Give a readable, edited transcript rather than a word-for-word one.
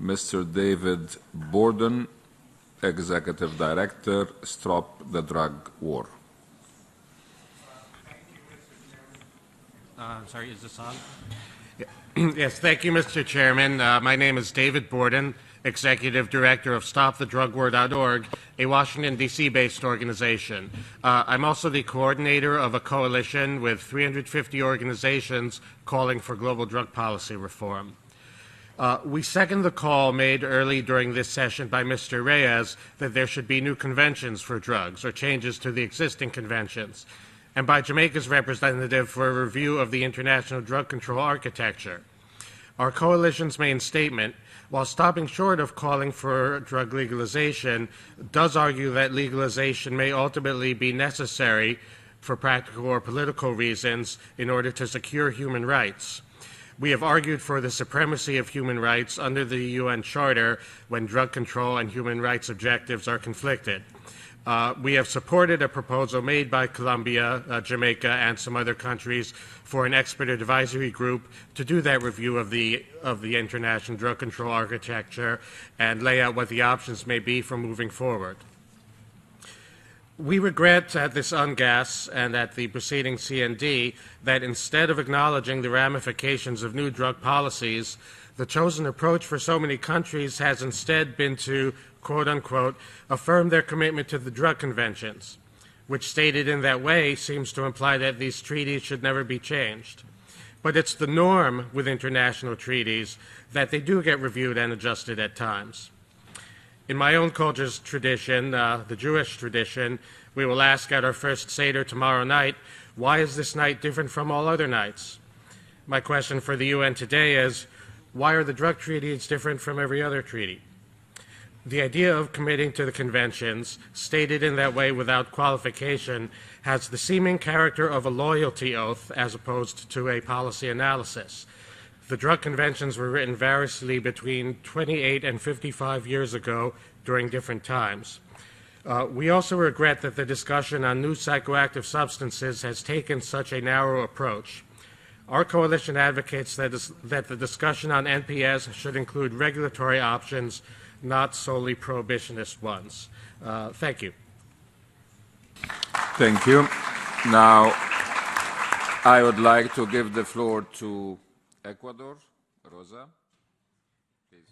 Mr. David Borden, Executive Director, Stop the Drug War. Sorry, is this on? Yes, thank you, Mr. Chairman. My name is David Borden, Executive Director of StopTheDrugWar.org, a Washington, D.C. based organization. I'm also the coordinator of a coalition with 350 organizations calling for global drug policy reform. We second the call made early during this session by Mr. Reyes that there should be new conventions for drugs or changes to the existing conventions, and by Jamaica's representative for a review of the international drug control architecture. Our coalition's main statement, while stopping short of calling for drug legalization, does argue that legalization may ultimately be necessary for practical or political reasons in order to secure human rights. We have argued for the supremacy of human rights under the UN Charter when drug control and human rights objectives are conflicted. We have supported a proposal made by Colombia, Jamaica, and some other countries for an expert advisory group to do that review of the international drug control architecture and lay out what the options may be for moving forward. We regret at this UNGASS and at the preceding CND that instead of acknowledging the ramifications of new drug policies, the chosen approach for so many countries has instead been to, quote unquote, affirm their commitment to the drug conventions, which stated in that way seems to imply that these treaties should never be changed. But it's the norm with international treaties that they do get reviewed and adjusted at times. In my own culture's tradition, the Jewish tradition, we will ask at our first Seder tomorrow night, why is this night different from all other nights? My question for the UN today is, why are the drug treaties different from every other treaty? The idea of committing to the conventions, stated in that way without qualification, has the seeming character of a loyalty oath as opposed to a policy analysis. The drug conventions were written variously between 28 and 55 years ago during different times. We also regret that the discussion on new psychoactive substances has taken such a narrow approach. Our coalition advocates that the discussion on NPS should include regulatory options, not solely prohibitionist ones. Thank you. Thank you. Now, I would like to give the floor to Ecuador. Rosa, please.